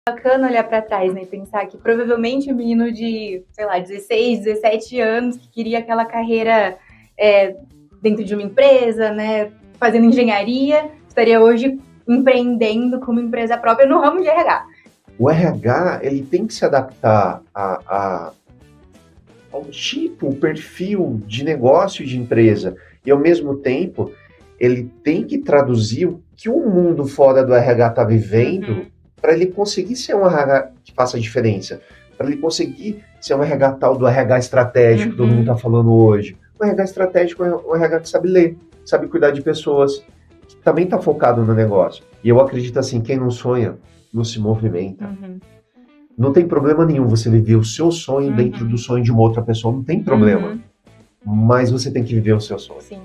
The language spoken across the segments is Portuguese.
Bacana olhar para trás, né, e pensar que provavelmente o menino de, sei lá, 16, 17 anos, que queria aquela carreira dentro de uma empresa, né, fazendo engenharia, estaria hoje empreendendo como empresa própria no ramo de RH. O RH, ele tem que se adaptar ao tipo, o perfil de negócio de empresa. E, ao mesmo tempo, ele tem que traduzir o que o mundo fora do RH está vivendo para ele conseguir ser um RH que faça diferença. Para ele conseguir ser um RH tal do RH estratégico que todo mundo está falando hoje. Um RH estratégico é um RH que sabe ler, sabe cuidar de pessoas, que também está focado no negócio. E eu acredito assim, quem não sonha, não se movimenta. Não tem problema nenhum você viver o seu sonho dentro do sonho de uma outra pessoa, não tem problema. Mas você tem que viver o seu sonho. Sim.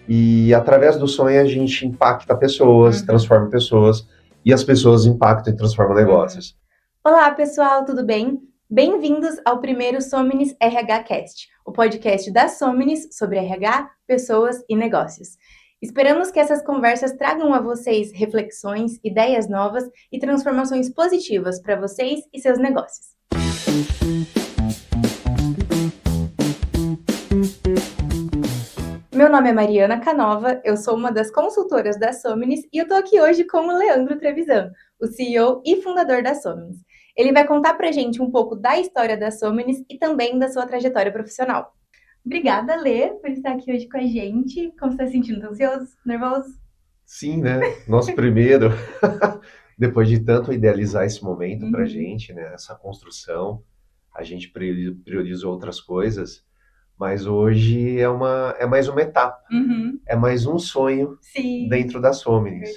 E através do sonho a gente impacta pessoas, transforma pessoas, e as pessoas impactam e transformam negócios. Olá, pessoal, tudo bem? Bem-vindos ao primeiro Somnis RH Cast, o podcast da Somnis sobre RH, pessoas e negócios. Esperamos que essas conversas tragam a vocês reflexões, ideias novas e transformações positivas para vocês e seus negócios. Meu nome é Mariana Canova, eu sou uma das consultoras da Somnis e eu estou aqui hoje com o Leandro Trevisan, o CEO e fundador da Somnis. Ele vai contar pra gente um pouco da história da Somnis e também da sua trajetória profissional. Obrigada, Lê, por estar aqui hoje com a gente. Como você está se sentindo? Ansioso? Nervoso? Sim, né? Nosso primeiro, depois de tanto idealizar esse momento pra gente, né? Essa construção, a gente priorizou outras coisas, mas hoje é mais uma etapa, é mais um sonho dentro da Somnis.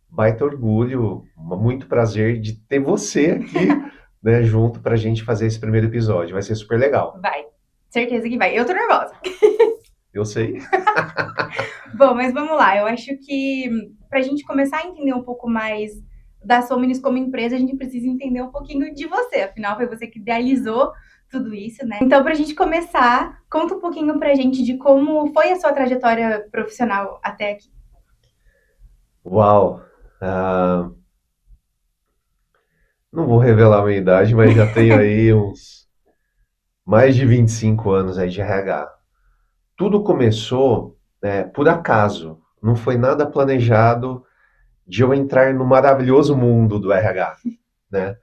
Baita orgulho, muito prazer de ter você aqui, né, junto pra gente fazer esse primeiro episódio. Vai ser super legal. Vai, certeza que vai. Eu tô nervosa. Eu sei. Bom, mas vamos lá. Eu acho que pra gente começar a entender um pouco mais da Somnis como empresa, a gente precisa entender um pouquinho de você. Afinal, foi você que idealizou tudo isso, né? Então, pra gente começar, conta um pouquinho pra gente de como foi a sua trajetória profissional até aqui. Uau! Não vou revelar a minha idade, mas já tenho aí uns mais de 25 anos aí de RH. Tudo começou, por acaso. Não foi nada planejado de eu entrar no maravilhoso mundo do RH, né?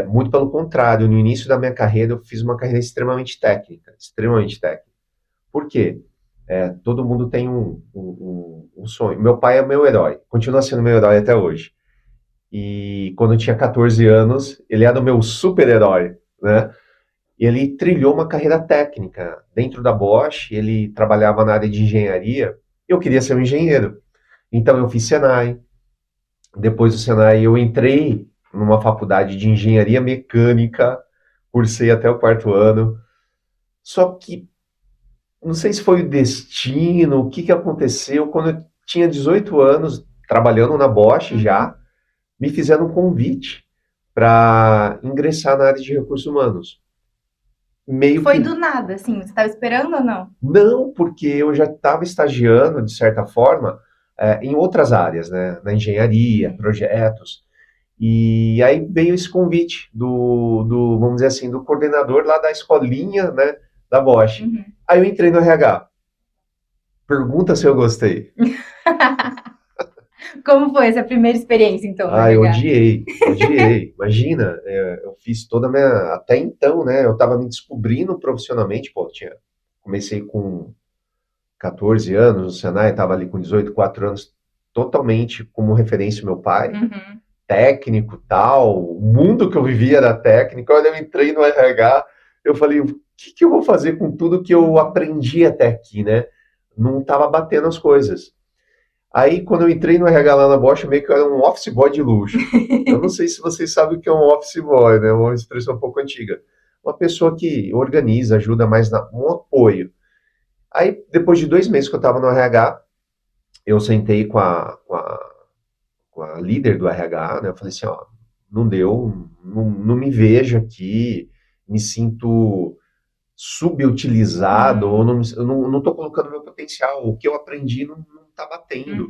Muito pelo contrário, no início da minha carreira eu fiz uma carreira extremamente técnica, extremamente técnica. Por quê? Todo mundo tem um sonho. Meu pai é meu herói, continua sendo meu herói até hoje. E quando eu tinha 14 anos, ele era o meu super-herói, né? Ele trilhou uma carreira técnica. Dentro da Bosch, ele trabalhava na área de engenharia. Eu queria ser um engenheiro. Então eu fiz Senai. Depois do Senai, eu entrei numa faculdade de engenharia mecânica, cursei até o quarto ano. Só que, não sei se foi o destino, o que aconteceu, quando eu tinha 18 anos, trabalhando na Bosch já, me fizeram um convite para ingressar na área de recursos humanos. Foi do nada, assim? Você estava esperando ou não? Não, porque eu já estava estagiando, de certa forma, em outras áreas, né? Na engenharia, projetos. E aí veio esse convite vamos dizer assim, do coordenador lá da escolinha, né, da Bosch. Aí eu entrei no RH. Pergunta se eu gostei. Como foi essa primeira experiência, então, no Eu RH? odiei. Imagina, eu fiz toda a minha... Até então, né, eu estava me descobrindo profissionalmente, comecei com 14 anos no Senai, estava ali com 18, 4 anos, totalmente como referência meu pai, técnico, tal, o mundo que eu vivia era técnico. Olha, eu entrei no RH, eu falei, o que eu vou fazer com tudo que eu aprendi até aqui, né? Não estava batendo as coisas. Aí, quando eu entrei no RH lá na Bosch, meio que eu era um office boy de luxo. Eu não sei se vocês sabem o que é um office boy, né? Uma expressão um pouco antiga. Uma pessoa que organiza, ajuda mais um apoio. Aí, depois de 2 meses que eu estava no RH, eu sentei com a líder do RH, né? Eu falei assim, ó, não deu, não me vejo aqui, me sinto subutilizado, ou eu não tô colocando meu potencial, o que eu aprendi não tá batendo.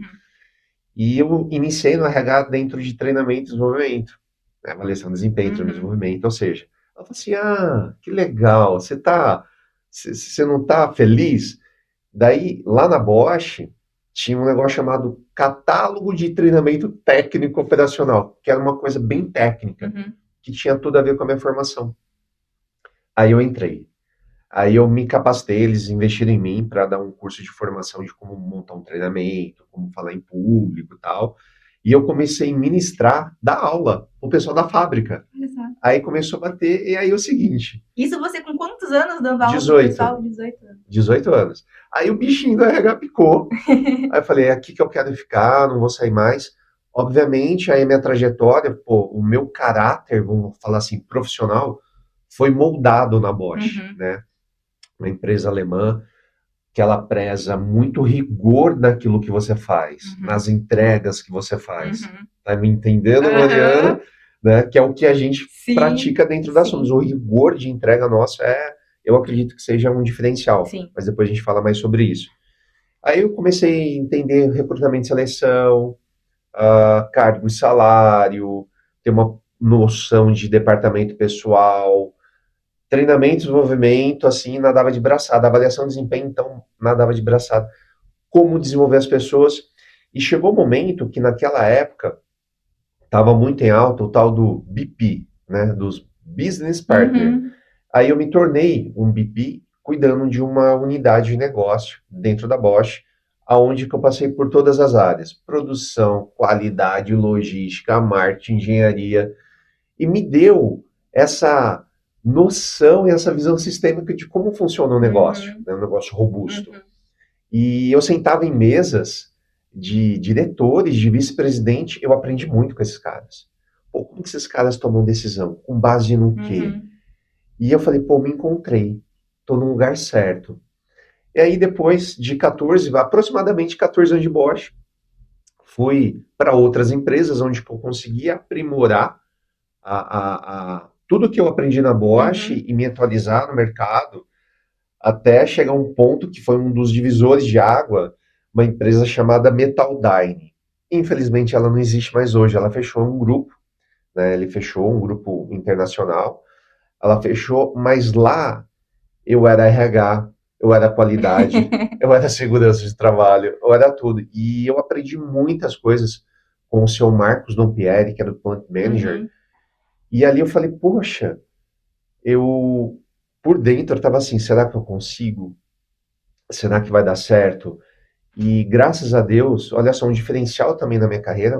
E eu iniciei no RH dentro de treinamento e desenvolvimento. né, avaliação de desempenho, Uhum. desenvolvimento, ou seja, ela falou assim, que legal, você não está feliz? Daí, lá na Bosch, tinha um negócio chamado catálogo de treinamento técnico operacional, que era uma coisa bem técnica, Uhum. que tinha tudo a ver com a minha formação. Aí eu entrei. Aí eu me capacitei, eles investiram em mim para dar um curso de formação de como montar um treinamento, como falar em público e tal. E eu comecei a ministrar, dar aula, o pessoal da fábrica. Olha só. Aí começou a bater, e aí é o seguinte, Isso você com quantos anos dando aula pro 18, pessoal? 18 anos. 18 anos. Aí o bichinho do RH picou. Aí eu falei, é aqui que eu quero ficar, não vou sair mais. Obviamente, aí minha trajetória, pô, o meu caráter, vamos falar assim, profissional, foi moldado na Bosch, Uhum. né? Uma empresa alemã que ela preza muito rigor naquilo que você faz, Uhum. nas entregas que você faz. Uhum. Tá me entendendo, Aham. Mariana? Né? Que é o que a gente Sim, pratica dentro da Somos. sim, O rigor de entrega nosso eu acredito que seja um diferencial, sim. mas depois a gente fala mais sobre isso. Aí eu comecei a entender recrutamento e seleção, cargo e salário, ter uma noção de departamento pessoal, treinamento e desenvolvimento, assim, nadava de braçada. Avaliação de desempenho, então, nadava de braçada. Como desenvolver as pessoas. E chegou um momento que, naquela época, estava muito em alta o tal do BP, né, dos Business Partner. Uhum. Aí eu me tornei um BP cuidando de uma unidade de negócio dentro da Bosch, aonde que eu passei por todas as áreas: produção, qualidade, logística, marketing, engenharia, e me deu essa noção e essa visão sistêmica de como funciona um negócio, Uhum. né, um negócio robusto. Uhum. E eu sentava em mesas de diretores, de vice-presidente, eu aprendi muito com esses caras. Pô, como que esses caras tomam decisão? Com base no quê? Uhum. E eu falei, pô, me encontrei, tô no lugar certo. E aí, depois de 14, aproximadamente 14 anos de Bosch, fui para outras empresas onde eu consegui aprimorar tudo que eu aprendi na Bosch Uhum. e me atualizar no mercado, até chegar a um ponto que foi um dos divisores de água, uma empresa chamada Metaldyne. Infelizmente, ela não existe mais hoje, ela fechou um grupo, né? Ele fechou um grupo internacional, ela fechou, mas lá eu era RH, eu era qualidade, eu era segurança de trabalho, eu era tudo. E eu aprendi muitas coisas com o seu Marcos Dompieri, que era o Plant Manager, Uhum. e ali eu falei, poxa, eu por dentro estava assim, será que eu consigo? Será que vai dar certo? E graças a Deus, olha só, um diferencial também na minha carreira,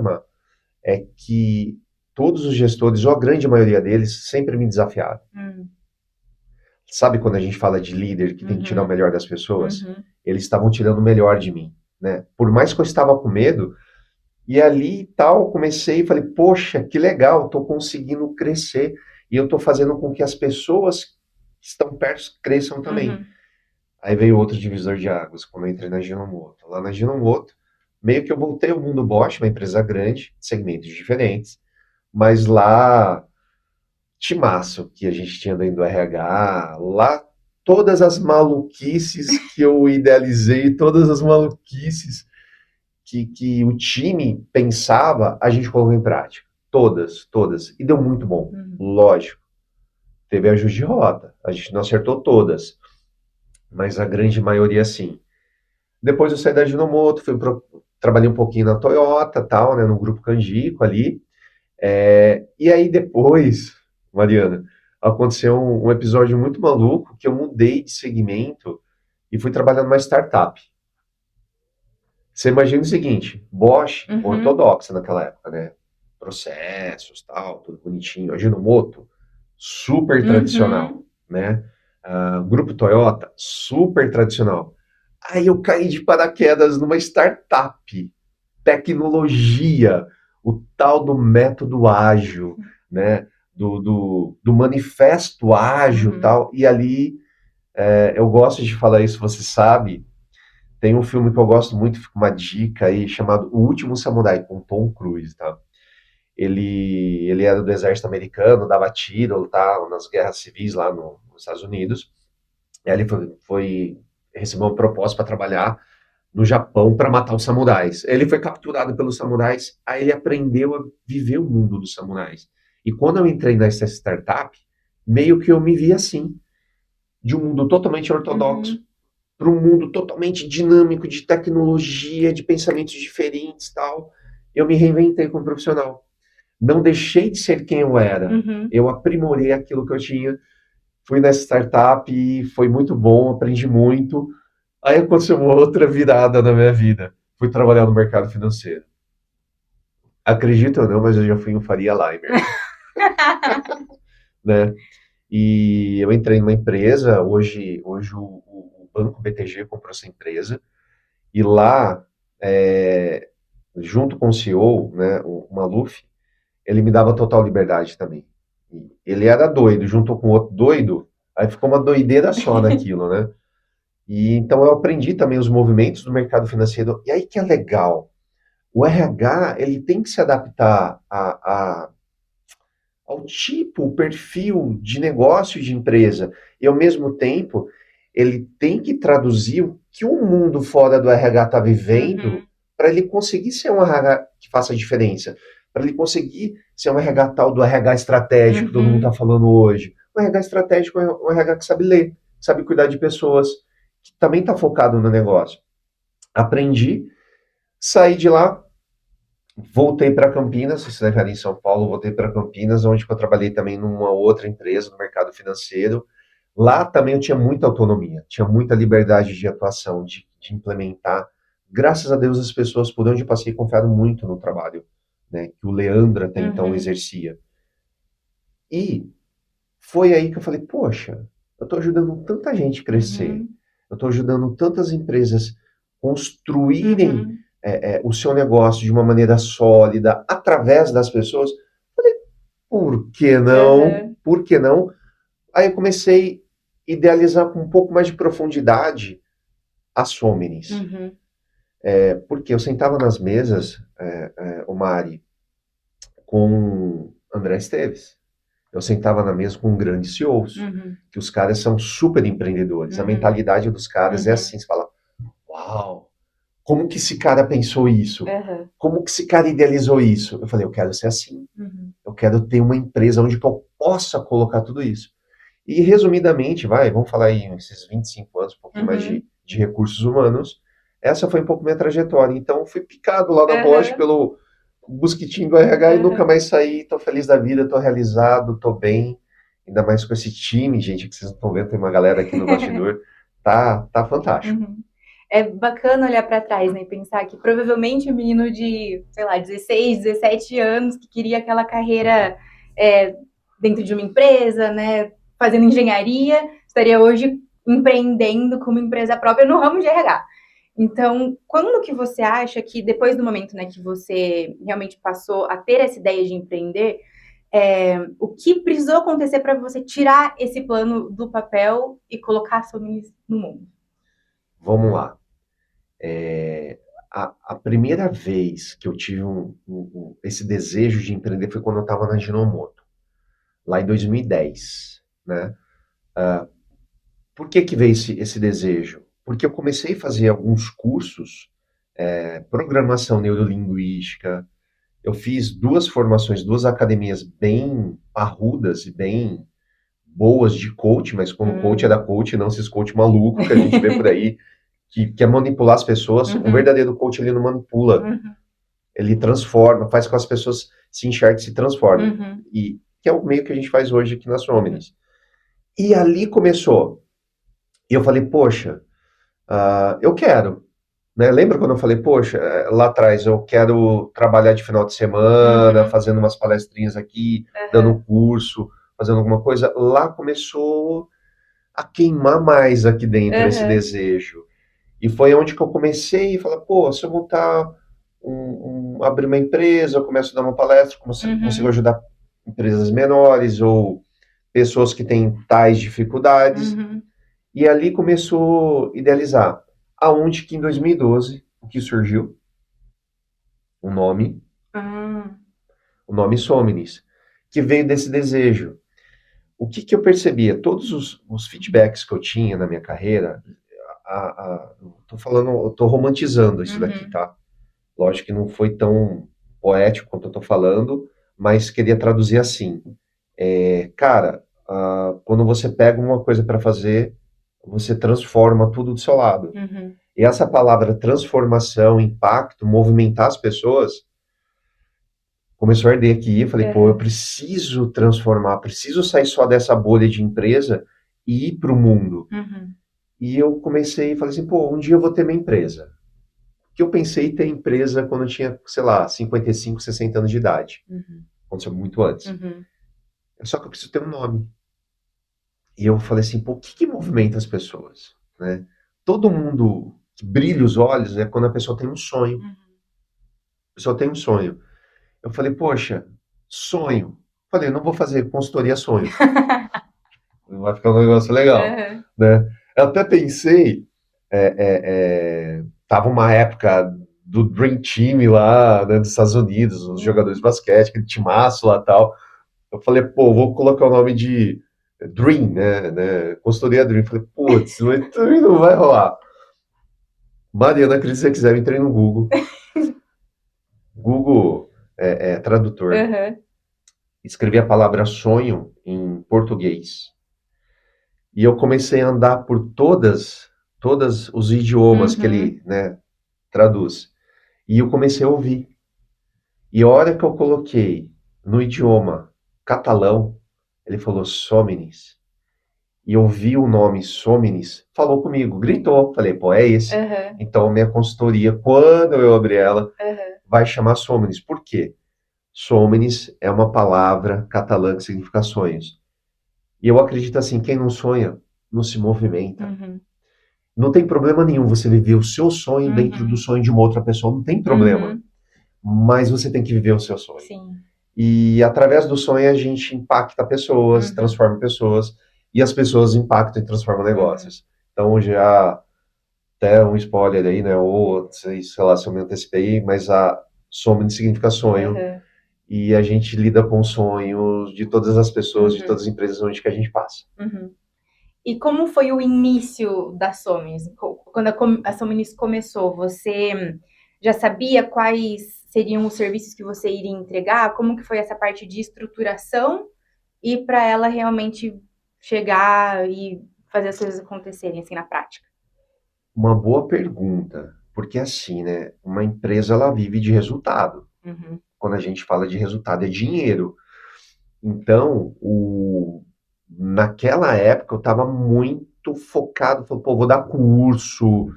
é que todos os gestores, ou a grande maioria deles, sempre me desafiaram. Uhum. Sabe quando a gente fala de líder que tem que tirar o Uhum. melhor das pessoas? Uhum. Eles estavam tirando o melhor de mim, né? Por mais que eu estava com medo, e ali e tal, comecei e falei, poxa, que legal, estou conseguindo crescer e eu estou fazendo com que as pessoas que estão perto cresçam também. Uhum. Aí veio outro divisor de águas, quando eu entrei na Ginomoto. Lá na Ginomoto, meio que eu voltei ao mundo Bosch, uma empresa grande, segmentos diferentes, mas lá, timaço que a gente tinha dentro do RH, lá todas as maluquices que eu idealizei, todas as maluquices que o time pensava, a gente colocou em prática. Todas, todas. E deu muito bom. Uhum. Lógico. Teve ajuste de rota. A gente não acertou todas. Mas a grande maioria sim. Depois eu saí da Ginomoto, trabalhei um pouquinho na Toyota, tal, né, no grupo Canjico ali. E aí depois, Mariana, aconteceu um episódio muito maluco que eu mudei de segmento e fui trabalhar numa startup. Você imagina o seguinte, Bosch, Uhum. ortodoxa naquela época, né? Processos, tal, tudo bonitinho. Ajinomoto, super tradicional, Uhum. né? Grupo Toyota, super tradicional. Aí eu caí de paraquedas numa startup, tecnologia, o tal do método ágil, né? Do manifesto ágil, Uhum. tal. E ali, eu gosto de falar isso, você sabe, tem um filme que eu gosto muito, fica uma dica aí, chamado O Último Samurai, com Tom Cruise, tá? Ele era do exército americano, dava tiro, tá, nas guerras civis lá nos Estados Unidos. E aí ele recebeu uma proposta para trabalhar no Japão para matar os samurais. Ele foi capturado pelos samurais, aí ele aprendeu a viver o mundo dos samurais. E quando eu entrei nessa startup, meio que eu me vi assim, de um mundo totalmente ortodoxo Uhum. para um mundo totalmente dinâmico, de tecnologia, de pensamentos diferentes, tal. Eu me reinventei como profissional. Não deixei de ser quem eu era. Uhum. Eu aprimorei aquilo que eu tinha. Fui nessa startup e foi muito bom, aprendi muito. Aí aconteceu uma outra virada na minha vida. Fui trabalhar no mercado financeiro. Acredito ou não, mas eu já fui um Faria Limer, né? E eu entrei numa empresa, hoje o Banco BTG comprou essa empresa, e lá, é, junto com o CEO, né, o Maluf, ele me dava total liberdade também. E ele era doido, junto com outro doido, aí ficou uma doideira só naquilo, né? E então eu aprendi também os movimentos do mercado financeiro. E aí que é legal, o RH ele tem que se adaptar ao tipo, o perfil de negócio de empresa. E ao mesmo tempo, ele tem que traduzir o que o mundo fora do RH está vivendo Uhum. para ele conseguir ser um RH que faça a diferença. Para ele conseguir ser um RH tal do RH estratégico que todo mundo está Uhum. falando hoje. Um RH estratégico é um RH que sabe ler, sabe cuidar de pessoas, que também está focado no negócio. Aprendi, saí de lá, voltei para Campinas, isso era em São Paulo, voltei para Campinas, onde eu trabalhei também numa outra empresa no mercado financeiro. Lá também eu tinha muita autonomia, tinha muita liberdade de atuação, de implementar. Graças a Deus as pessoas por onde eu passei confiaram muito no trabalho, né, que o Leandro até então Uhum. exercia. E foi aí que eu falei, poxa, eu estou ajudando tanta gente a crescer, Uhum. eu estou ajudando tantas empresas construírem Uhum. o seu negócio de uma maneira sólida, através das pessoas. Falei, por que não? Uhum. Por que não? Aí eu comecei a idealizar com um pouco mais de profundidade as Somnis. Uhum. Porque eu sentava nas mesas, o Mari, com André Esteves. Eu sentava na mesa com grandes CEOs, Uhum. que os caras são super empreendedores. A Uhum. mentalidade dos caras é Uhum. assim, você fala, uau, como que esse cara pensou isso? Uhum. Como que esse cara idealizou isso? Eu falei, eu quero ser assim. Uhum. Eu quero ter uma empresa onde que eu possa colocar tudo isso. E resumidamente, vamos falar aí esses 25 anos, um pouquinho mais Uhum. de recursos humanos, essa foi um pouco minha trajetória. Então, fui picado lá na Bosch Uhum. pelo mosquitinho do RH e nunca Uhum. mais saí. Tô feliz da vida, tô realizado, tô bem. Ainda mais com esse time, gente, que vocês não estão vendo, tem uma galera aqui no bastidor. Tá fantástico. Uhum. É bacana olhar para trás, né, e pensar que provavelmente o menino de, sei lá, 16, 17 anos que queria aquela carreira é, dentro de uma empresa, né, fazendo engenharia, estaria hoje empreendendo como empresa própria no ramo de RH. Então, quando que você acha que depois do momento, né, que você realmente passou a ter essa ideia de empreender, o que precisou acontecer para você tirar esse plano do papel e colocar a sua no mundo? Vamos lá. A primeira vez que eu tive esse desejo de empreender foi quando eu estava na Ginomoto, lá em 2010, né? Por que que veio esse desejo? Porque eu comecei a fazer alguns cursos, programação neurolinguística, eu fiz duas formações, duas academias bem parrudas e bem boas de coach, mas quando coach é da Hum. coach, não esses coach maluco que a gente vê por aí, que quer manipular as pessoas. Um Uhum, verdadeiro coach, ele não manipula, uhum, ele transforma, faz com que as pessoas se enxerguem e se transformem. uhum, E que é o meio que a gente faz hoje aqui nas uhum, Omnis. E ali começou. E eu falei, poxa, eu quero. Né? Lembra quando eu falei, poxa, lá atrás eu quero trabalhar de final de semana, uhum, fazendo umas palestrinhas aqui, dando uhum, um curso, fazendo alguma coisa? Lá começou a queimar mais aqui dentro esse uhum, desejo. E foi onde que eu comecei a falar, pô, se eu montar abrir uma empresa, eu começo a dar uma palestra, consigo uhum, ajudar empresas menores ou pessoas que têm tais dificuldades. uhum. E ali começou a idealizar. Aonde que em 2012 o que surgiu? O nome, Ah, o nome Somnis, que veio desse desejo. O que que eu percebia? Todos os feedbacks que eu tinha na minha carreira, tô falando, eu tô romantizando isso daqui, uhum, tá? Lógico que não foi tão poético quanto eu tô falando, mas queria traduzir assim. Cara, quando você pega uma coisa para fazer, você transforma tudo do seu lado. Uhum. E essa palavra transformação, impacto, movimentar as pessoas, começou a arder aqui. Eu falei, pô, eu Aham. preciso transformar, preciso sair só dessa bolha de empresa e ir para o mundo. Uhum. E eu comecei e falei assim, pô, um dia eu vou ter minha empresa. Que eu pensei em ter empresa quando eu tinha, sei lá, 55, 60 anos de idade. Uhum. Aconteceu muito antes. Uhum. Só que eu preciso ter um nome. E eu falei assim, pô, o que que movimenta as pessoas, né? Todo mundo que brilha os olhos é quando a pessoa tem um sonho. Uhum. A pessoa tem um sonho. Eu falei, poxa, sonho. Falei, não vou fazer consultoria sonho. Vai ficar um negócio legal, Aham. né? Eu até pensei, tava uma época do Dream Team lá, né, dos Estados Unidos, os jogadores de Uhum. basquete, aquele timaço lá e tal. Eu falei, pô, vou colocar o nome de Dream, né? Consultoria Dream. Falei, putz, mas também não vai rolar. Mariana, acredite se você quiser, eu entrei no Google. Google Tradutor. Aham. Escrevi a palavra sonho em português. E eu comecei a andar por todos os idiomas que Uhum. ele, né, traduz. E eu comecei a ouvir. E a hora que eu coloquei no idioma catalão, ele falou Sominis. E eu vi o nome Sominis, falou comigo, gritou. Falei, pô, é esse. Aham. Então, minha consultoria, quando eu abrir ela, Aham. vai chamar Sominis. Por quê? Sominis é uma palavra catalã que significa sonhos. E eu acredito assim, quem não sonha, não se movimenta. Uhum. Não tem problema nenhum você viver o seu sonho dentro do Uhum. sonho de uma outra pessoa, não tem problema. Uhum. Mas você tem que viver o seu sonho. Sim. E através do sonho a gente impacta pessoas, Uhum. transforma pessoas, e as pessoas impactam e transformam Uhum. negócios. Então já até um spoiler aí, né? Ou sei lá se eu me antecipei, mas a Somni significa sonho, Aham. e a gente lida com sonhos de todas as pessoas, de Uhum. todas as empresas onde que a gente passa. Uhum. E como foi o início da Somis? Quando a Somis começou, você já sabia quais seriam os serviços que você iria entregar? Como que foi essa parte de estruturação e para ela realmente chegar e fazer as coisas acontecerem assim na prática? Uma boa pergunta, porque assim, né? Uma empresa ela vive de resultado. Uhum. Quando a gente fala de resultado é dinheiro. Então, naquela época eu estava muito focado, falei, pô, vou dar curso,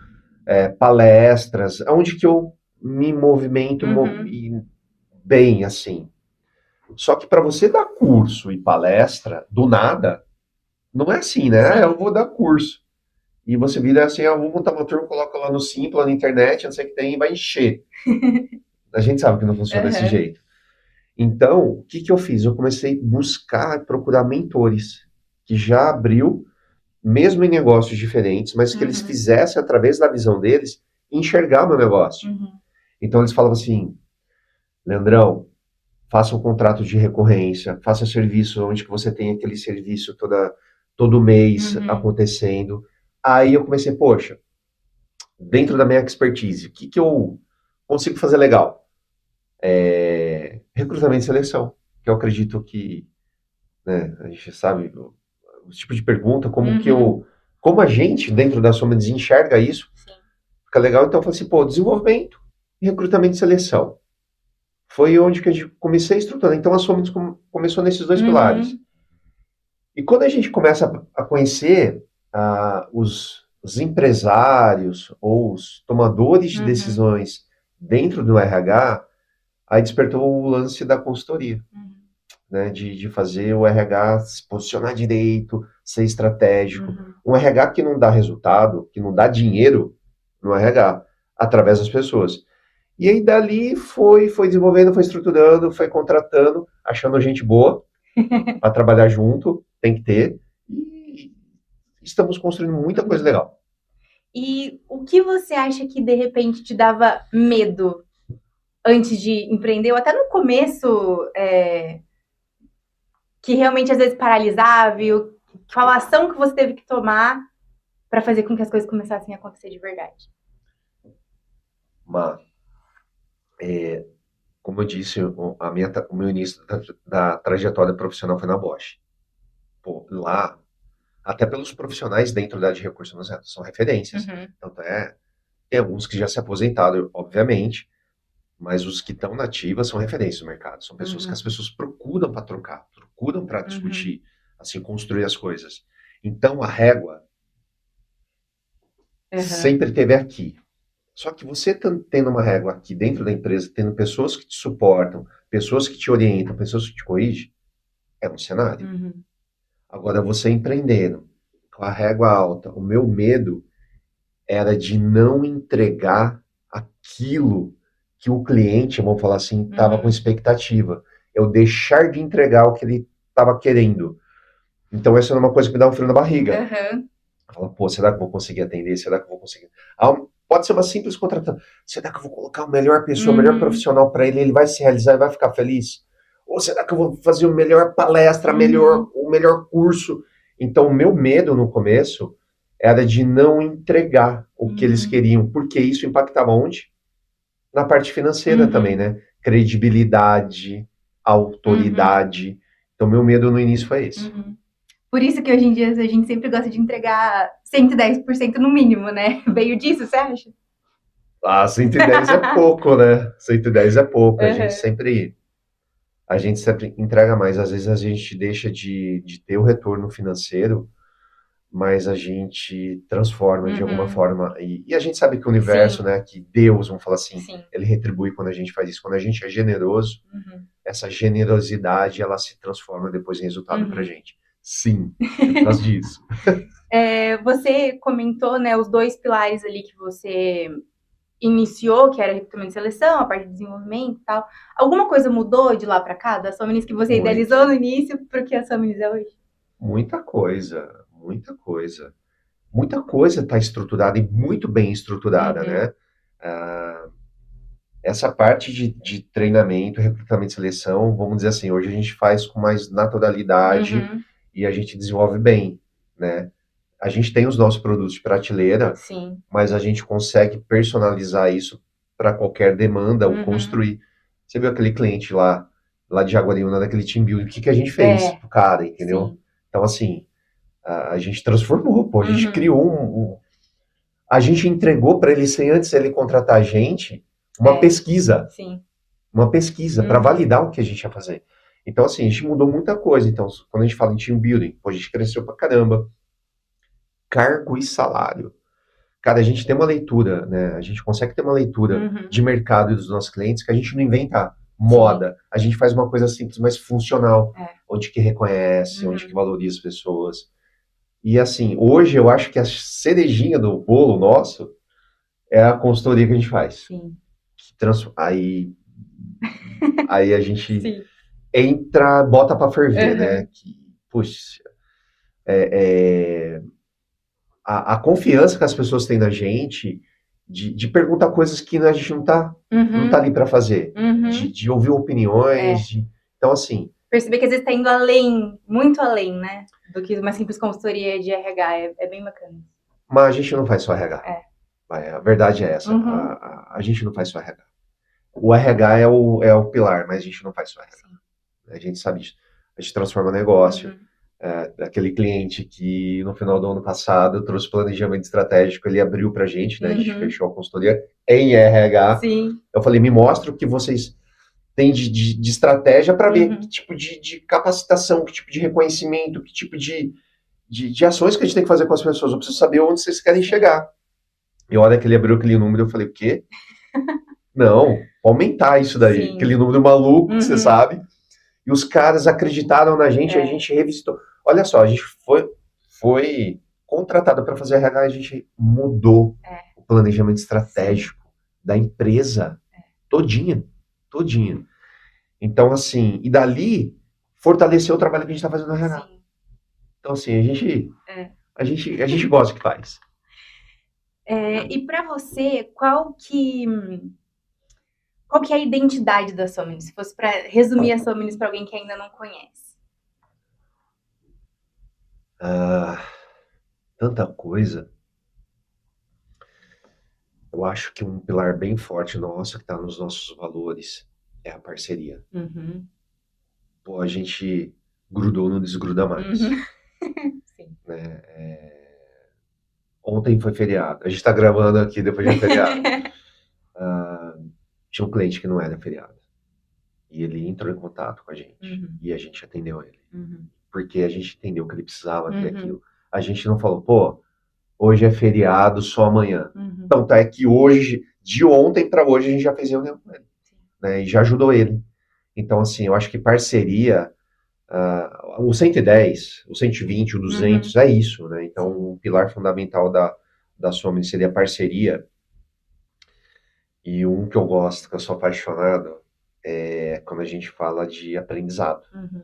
palestras, onde que eu me movimento Uhum. bem, assim. Só que para você dar curso e palestra, do nada, não é assim, né? Ah, eu Sim. vou dar curso. E você vira assim, ah, vou montar uma turma, coloca lá no Simpla, na internet, não sei o que tem, e vai encher. A gente sabe que não funciona desse Aham. jeito. Então, o que que eu fiz? Eu comecei a buscar, procurar mentores que já abriu, mesmo em negócios diferentes, mas que eles Uhum. fizessem, através da visão deles, enxergar meu negócio. Uhum. Então, eles falavam assim, Leandrão, faça um contrato de recorrência, faça serviço onde que você tem aquele serviço todo mês Uhum. acontecendo. Aí eu comecei, poxa, dentro da minha expertise, o que que eu consigo fazer legal? Recrutamento e seleção, que eu acredito que, né, a gente sabe o tipo de pergunta, Uhum. como a gente dentro da Soma enxerga isso, Sim. fica legal. Então eu falei assim, pô, desenvolvimento e recrutamento e seleção. Foi onde que a gente comecei a estruturar. Então a Soma começou nesses dois pilares. Uhum. E quando a gente começa a conhecer os empresários ou os tomadores de Uhum. decisões dentro do RH, aí despertou o lance da consultoria, Uhum. né, de fazer o RH se posicionar direito, ser estratégico. Uhum. Um RH que não dá resultado, que não dá dinheiro no RH, através das pessoas. E aí dali foi desenvolvendo, foi estruturando, foi contratando, achando gente boa para trabalhar junto, tem que ter. E estamos construindo muita coisa Uhum. legal. E o que você acha que de repente te dava medo antes de empreender, ou até no começo, que realmente às vezes paralisava, e qual a ação que você teve que tomar para fazer com que as coisas começassem a acontecer de verdade? Mas como eu disse, o meu início da trajetória profissional foi na Bosch. Pô, lá, até pelos profissionais dentro da área de recursos humanos, são referências. Uhum, Tanto tem alguns que já se aposentaram, obviamente, mas os que estão na ativa são referências no mercado. São pessoas que as uhum, pessoas procuram para trocar, procuram para uhum, discutir, assim, construir as coisas. Então, a régua uhum, sempre teve aqui. Só que você tendo uma régua aqui dentro da empresa, tendo pessoas que te suportam, pessoas que te orientam, pessoas que te corrigem, é um cenário. uhum, Agora, você empreendendo com a régua alta, o meu medo era de não entregar aquilo que o cliente, vamos falar assim, estava com uhum, expectativa. Eu deixar de entregar o que ele estava querendo. Então, essa é uma coisa que me dá um frio na barriga. uhum, Fala, pô, será que eu vou conseguir atender? Será que eu vou conseguir? Pode ser uma simples contratação. Será que eu vou colocar a melhor pessoa, o melhor uhum, profissional para ele vai se realizar e vai ficar feliz? Ou será que eu vou fazer o melhor palestra, uhum, o melhor curso? Então, o meu medo no começo era de não entregar o que eles uhum, queriam, porque isso impactava onde? Na parte financeira também, uhum, né? Credibilidade, uhum, autoridade. Então, meu medo no início foi esse. uhum. Por isso que hoje em dia a gente sempre gosta de entregar 110% no mínimo, né? Veio disso, você acha? Ah, 110 é pouco, né? 110 é pouco. Uhum, A gente sempre entrega mais. Às vezes a gente deixa de ter o retorno financeiro, mas a gente transforma de alguma uhum, forma. E a gente sabe que o universo, sim, né, que Deus, vamos falar assim, sim. ele retribui quando a gente faz isso. Quando a gente é generoso, Uhum, essa generosidade, ela se transforma depois em resultado pra uhum. gente. Sim, é por causa disso. Você comentou, né, os dois pilares ali que você iniciou, que era recrutamento e seleção, a parte de desenvolvimento e tal. Alguma coisa mudou de lá para cá, da Somnis que você Muito. idealizou no início para o que a Somnis é hoje? Muita coisa, muita coisa. Muita coisa está estruturada e muito bem estruturada, Uhum, né? Ah, essa parte de treinamento, recrutamento e seleção, vamos dizer assim, hoje a gente faz com mais naturalidade uhum, e a gente desenvolve bem, né? A gente tem os nossos produtos de prateleira, sim. mas a gente consegue personalizar isso para qualquer demanda ou Uhum, construir. Você viu aquele cliente lá de Jaguariúna, daquele team building, o que que a gente fez é, pro cara, entendeu? sim. Então, assim, a gente transformou, pô, a gente Uhum, criou a gente entregou para ele, sem antes ele contratar a gente, uma é, pesquisa sim. uma pesquisa para Uhum, validar o que a gente ia fazer. Então, assim, a gente mudou muita coisa. Então, quando a gente fala em team building, pô, a gente cresceu pra caramba. Cargo e salário. Cara, a gente tem uma leitura, né? A gente consegue ter uma leitura uhum, de mercado e dos nossos clientes que a gente não inventa sim. moda. A gente faz uma coisa simples, mas funcional. É, Onde que reconhece, onde que uhum, valoriza as pessoas. E assim, hoje eu acho que a cerejinha do bolo nosso é a consultoria que a gente faz. sim. Aí a gente Sim. entra, bota para ferver, né? Uhum, Que, puxa, é, a confiança que as pessoas têm na gente de perguntar coisas que a gente não tá uhum, ali para fazer, uhum. de ouvir opiniões, É. então assim, Perceber que às vezes está indo além, muito além, né? Do que uma simples consultoria de RH. É bem bacana. mas a gente não faz só RH. É. A verdade é essa, Uhum, a gente não faz só RH. O RH é o pilar, mas a gente não faz só RH. sim. A gente sabe disso. A gente transforma negócio. Uhum, Aquele cliente que no final do ano passado trouxe planejamento estratégico, ele abriu para a gente, né? A gente uhum, fechou a consultoria em RH. sim. Eu falei, me mostra o que vocês têm de estratégia para ver que Uhum, tipo de capacitação, que tipo de reconhecimento, que tipo de ações que a gente tem que fazer com as pessoas. Eu preciso saber onde vocês querem sim. chegar. E a hora que ele abriu aquele número, eu falei, o quê? Não, aumentar isso daí. Aquele Sim. número maluco que você Uhum, sabe. E os caras acreditaram na gente, a é, gente revisitou. Olha só, a gente foi contratado para fazer RH, a gente mudou é, o planejamento sim. estratégico da empresa todinha, todinha. Então, assim, e dali fortaleceu o trabalho que a gente está fazendo no RH. Sim. Então, assim, É. a gente gosta do que faz. E para você, qual que é a identidade da Somnis? Se fosse para resumir a Somnis para alguém que ainda não conhece. Ah, tanta coisa. Eu acho que um pilar bem forte nosso, que está nos nossos valores, é a parceria. Uhum. Pô, a gente grudou, não desgruda mais, Uhum. Sim. né? Ontem foi feriado. A gente tá gravando aqui depois de um feriado. Tinha um cliente que não era feriado. E ele entrou em contato com a gente. Uhum. E a gente atendeu ele. Uhum. Porque a gente entendeu que ele precisava ver Uhum. aquilo. A gente não falou, pô, hoje é feriado, só amanhã. Uhum. Então, tá, é que hoje, de ontem para hoje, a gente já fez reunião com ele, Sim. né? E já ajudou ele. Então, assim, eu acho que parceria, o 110, o 120, o 200, Uhum. é isso, né? Então, Sim. o pilar fundamental da Somni seria a parceria. E um que eu gosto, que eu sou apaixonado, é quando a gente fala de aprendizado. Uhum.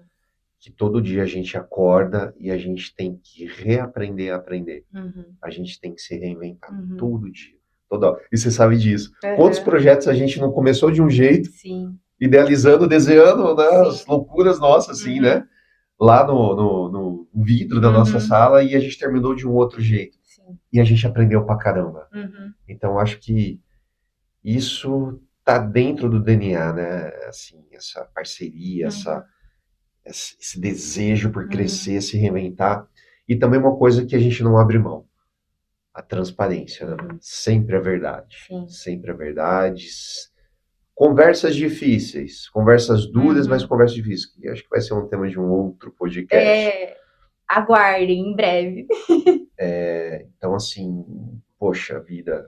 Que todo dia a gente acorda e a gente tem que reaprender a aprender. Uhum. A gente tem que se reinventar Uhum. todo dia. Toda hora. E você sabe disso. Quantos Uhum. projetos a gente não começou de um jeito, Sim. idealizando, desenhando, né, as Sim. loucuras nossas, assim, Uhum. né? Lá no vidro da nossa Uhum. sala e a gente terminou de um outro jeito. Sim. E a gente aprendeu pra caramba. Uhum. Então, acho que isso tá dentro do DNA, né? Assim, essa parceria, Uhum. esse desejo por Uhum. crescer, se reinventar. E também uma coisa que a gente não abre mão, a transparência, né? Uhum. Sempre a verdade. Sim. Sempre a verdade. Conversas difíceis, conversas duras, mas Uhum. conversas difíceis. E acho que vai ser um tema de um outro podcast. É, aguardem em breve. Então, assim, poxa vida,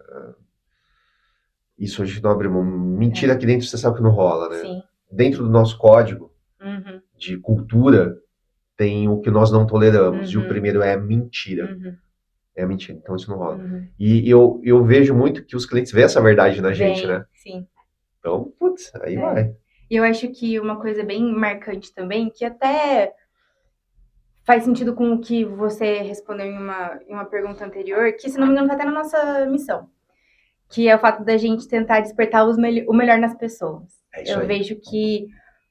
isso a gente não abre mão. Mentira É. aqui dentro você sabe que não rola, né? Sim. Dentro do nosso código Uhum. de cultura tem o que nós não toleramos. E o Uhum. primeiro é mentira. Uhum. É mentira, então isso não rola. Uhum. E eu vejo muito que os clientes veem essa verdade na gente, Bem, né? sim. Então, putz, aí É. vai. E eu acho que uma coisa bem marcante também, que até faz sentido com o que você respondeu em uma pergunta anterior, que se não me engano está até na nossa missão, que é o fato da gente tentar despertar o melhor nas pessoas. É isso Eu aí. vejo que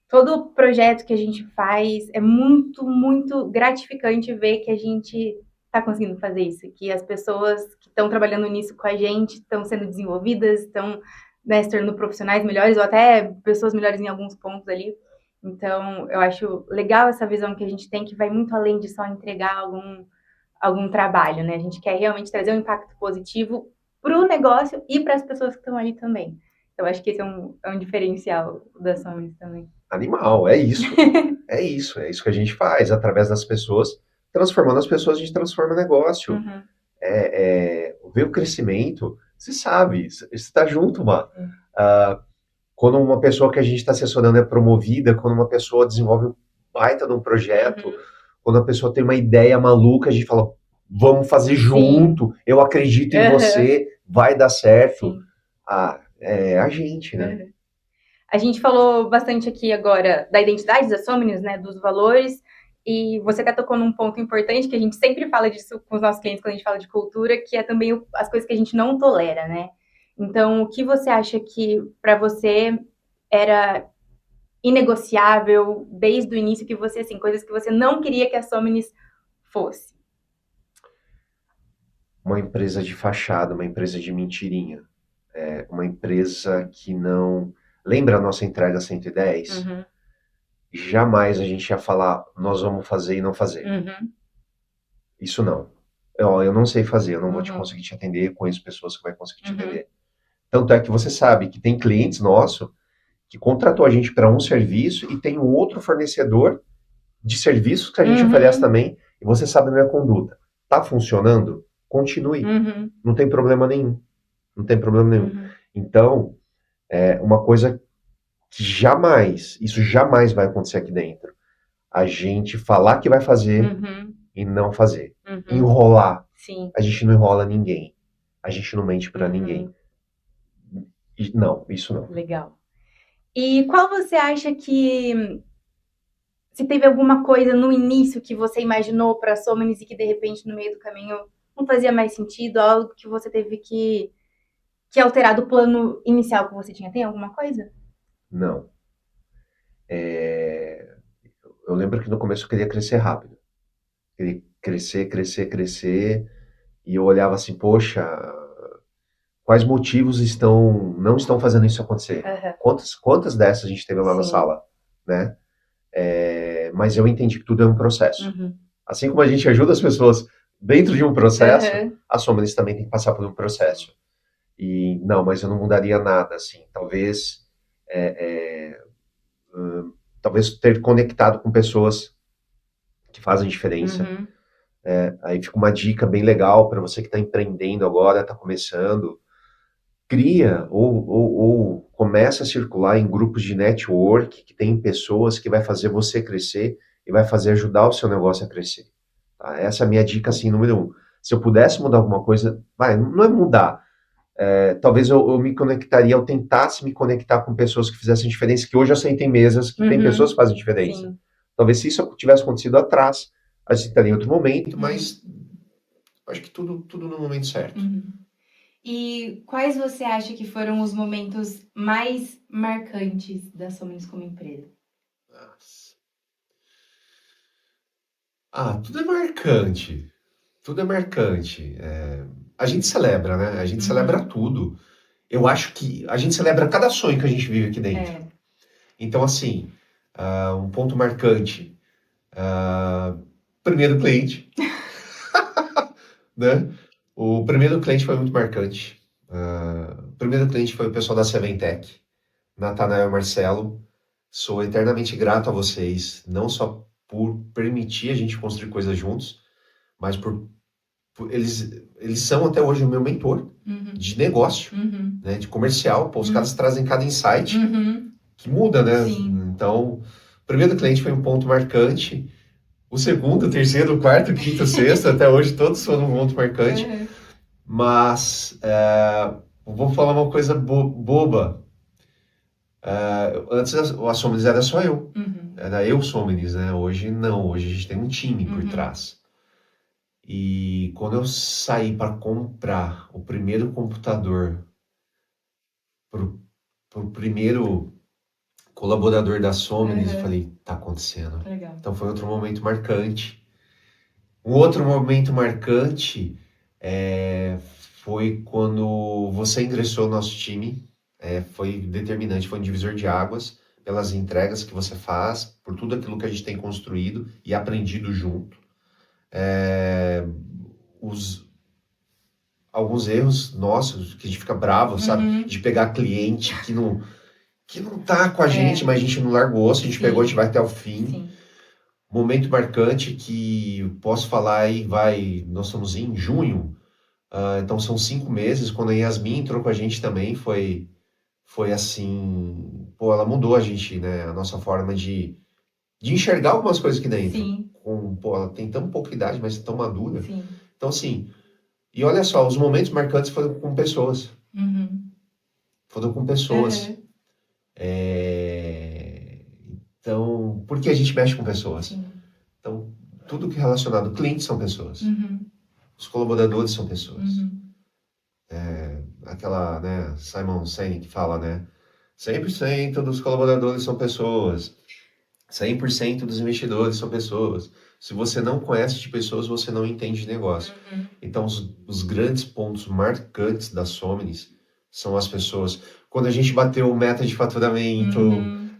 todo projeto que a gente faz é muito, muito gratificante ver que a gente está conseguindo fazer isso, que as pessoas que estão trabalhando nisso com a gente estão sendo desenvolvidas, estão, né, se tornando profissionais melhores ou até pessoas melhores em alguns pontos ali. Então, eu acho legal essa visão que a gente tem, que vai muito além de só entregar algum trabalho, né? A gente quer realmente trazer um impacto positivo para o negócio e para as pessoas que estão ali também. Então, acho que esse é um diferencial da Somis também. Animal, é isso. É isso. É isso que a gente faz. Através das pessoas, transformando as pessoas, a gente transforma o negócio. Uhum. Ver o crescimento, você sabe, você está junto, mano. É. Quando uma pessoa que a gente está assessorando é promovida, quando uma pessoa desenvolve um baita de um projeto, Uhum. quando a pessoa tem uma ideia maluca, a gente fala, vamos fazer Sim. junto, eu acredito em Uhum. você, vai dar certo. Sim. É a gente, né? Uhum. A gente falou bastante aqui agora da identidade da Somnius, né, dos valores, e você até tocou num ponto importante, que a gente sempre fala disso com os nossos clientes quando a gente fala de cultura, que é também as coisas que a gente não tolera, né? Então, o que você acha que para você era inegociável desde o início, que você, assim, coisas que você não queria que a Somnis fosse? Uma empresa de fachada, uma empresa de mentirinha, uma empresa que não. Lembra a nossa entrega 110? Uhum. Jamais a gente ia falar, nós vamos fazer e não fazer. Uhum. Isso não. Eu não sei fazer, eu não vou te Uhum. conseguir te atender, conheço pessoas que vai conseguir te Uhum. atender. Tanto é que você sabe que tem clientes nossos que contratou a gente para um serviço e tem um outro fornecedor de serviços que a gente oferece Uhum. também, e você sabe a minha conduta. Tá funcionando? Continue. Uhum. Não tem problema nenhum. Não tem problema nenhum. Uhum. Então, uma coisa que jamais, isso jamais vai acontecer aqui dentro. A gente falar que vai fazer Uhum. e não fazer. Uhum. Enrolar. Sim. A gente não enrola ninguém. A gente não mente para ninguém. Uhum. Não, isso não. Legal. E qual você acha que, se teve alguma coisa no início que você imaginou para a Somnis e que de repente no meio do caminho não fazia mais sentido, algo que você teve que alterar do plano inicial que você tinha? Tem alguma coisa? Não. Eu lembro que no começo eu queria crescer rápido. Queria crescer, crescer, crescer. E eu olhava assim, poxa, quais motivos não estão fazendo isso acontecer. Aham. Quantas dessas a gente teve lá na Sim. sala, né? Mas eu entendi que tudo é um processo. Uhum. Assim como a gente ajuda as pessoas dentro de um processo, Aham. a Somenis também tem que passar por um processo. E não, mas eu não mudaria nada, assim. Talvez ter conectado com pessoas que fazem diferença. Uhum. Aí fica uma dica bem legal para você que está empreendendo agora, está começando. Cria ou começa a circular em grupos de network que tem pessoas que vai fazer você crescer e vai fazer ajudar o seu negócio a crescer. Tá? Essa é a minha dica, assim, número um. Se eu pudesse mudar alguma coisa, não é mudar. Talvez eu me conectaria, eu tentasse me conectar com pessoas que fizessem diferença, que hoje eu sento em mesas que tem pessoas que fazem diferença. Sim. Talvez se isso tivesse acontecido atrás, a gente estaria em outro momento, mas acho que tudo no momento certo. Uhum. E quais você acha que foram os momentos mais marcantes da Somos como empresa? Tudo é marcante. Tudo é marcante. A gente celebra, né? A gente celebra tudo. Eu acho que a gente celebra cada sonho que a gente vive aqui dentro. Então, assim, um ponto marcante. Primeiro cliente, né? O primeiro cliente foi muito marcante. O primeiro cliente foi o pessoal da Seventech, Natanael e Marcelo. Sou eternamente grato a vocês, não só por permitir a gente construir coisas juntos, mas eles são até hoje o meu mentor de negócio, né, de comercial. Pô, os caras trazem cada insight que muda, né? Sim. Então, o primeiro cliente foi um ponto marcante. O segundo, o terceiro, o quarto, o quinto, o sexto, até hoje todos foram um ponto marcante. Mas vou falar uma coisa boba. Antes a Somnis era só eu. Era eu Somnis, né? Hoje não, hoje a gente tem um time por trás. E quando eu saí para comprar o primeiro computador pro primeiro colaborador da Somnis, eu falei, tá acontecendo. Legal. Então foi outro momento marcante. Um outro momento marcante foi quando você ingressou no nosso time. Foi determinante, foi um divisor de águas pelas entregas que você faz, por tudo aquilo que a gente tem construído e aprendido junto. Alguns erros nossos, que a gente fica bravo, sabe? De pegar cliente que não tá com a gente, mas a gente não larga o osso, a gente pegou, a gente vai até o fim. Sim. Momento marcante que posso falar aí, nós estamos em junho, então são 5 meses, quando a Yasmin entrou com a gente também, foi assim, pô, ela mudou a gente, né, a nossa forma de enxergar algumas coisas aqui dentro. Sim. Pô, ela tem tão pouca idade, mas tão madura. Sim. Então, assim, e olha só, os momentos marcantes foram com pessoas. Foram com pessoas. Então, porque a gente mexe com pessoas. Sim. Então, tudo que é relacionado, clientes são pessoas. Os colaboradores são pessoas. Aquela, né, Simon Sinek fala, né, 100% dos colaboradores são pessoas. 100% dos investidores são pessoas. Se você não conhece de pessoas, você não entende de negócio. Então, os grandes pontos marcantes da Somnis são as pessoas. Quando a gente bateu o meta de faturamento,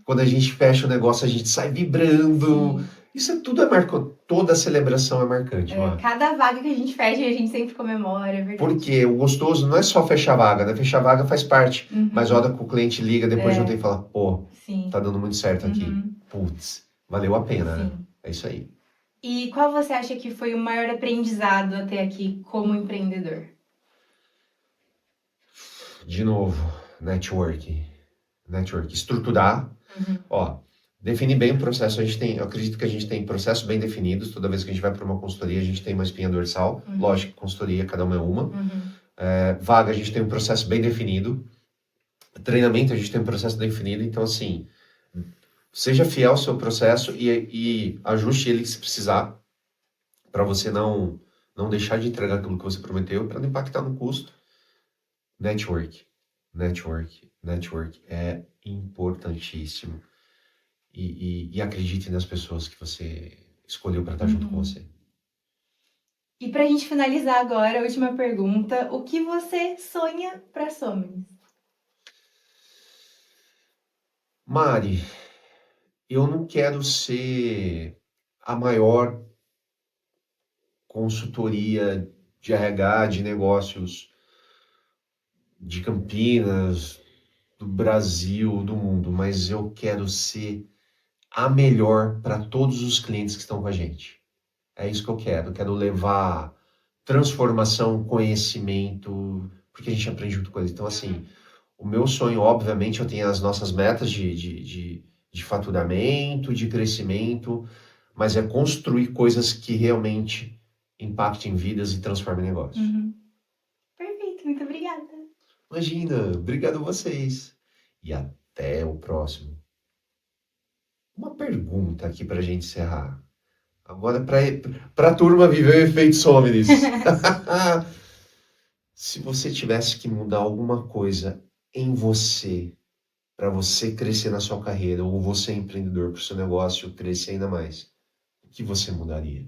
quando a gente fecha o negócio, a gente sai vibrando. Sim. Isso tudo é marcante. Toda celebração é marcante. Cada vaga que a gente fecha, a gente sempre comemora, é verdade. Porque o gostoso não é só fechar vaga, né? Fechar vaga faz parte. Mas a hora que o cliente liga depois de um tempo e fala, pô, Sim. tá dando muito certo aqui. Putz, valeu a pena, né? É isso aí. E qual você acha que foi o maior aprendizado até aqui como empreendedor? De novo, network. Estruturar. Definir bem o processo. Eu acredito que a gente tem processos bem definidos. Toda vez que a gente vai para uma consultoria, a gente tem uma espinha dorsal. Lógico que consultoria, cada uma é uma. Vaga, a gente tem um processo bem definido. Treinamento, a gente tem um processo definido. Então, assim, seja fiel ao seu processo e ajuste ele se precisar, para você não deixar de entregar aquilo que você prometeu, para não impactar no custo. Network é importantíssimo. E acredite nas pessoas que você escolheu para estar junto com você. E para a gente finalizar agora, a última pergunta: o que você sonha para a Somnis? Mari, eu não quero ser a maior consultoria de RH, de negócios de Campinas, do Brasil, do mundo, mas eu quero ser a melhor para todos os clientes que estão com a gente. É isso que eu quero. Eu quero levar transformação, conhecimento, porque a gente aprende muita coisa. Então, assim, o meu sonho, obviamente, eu tenho as nossas metas de faturamento, de crescimento, mas é construir coisas que realmente impactem vidas e transformem negócios. Perfeito, muito obrigada. Imagina, obrigado a vocês. E até o próximo. Uma pergunta aqui para a gente encerrar. Agora, para a turma viver o efeito Somnis. Se você tivesse que mudar alguma coisa em você, para você crescer na sua carreira, ou você é empreendedor, para o seu negócio crescer ainda mais, o que você mudaria?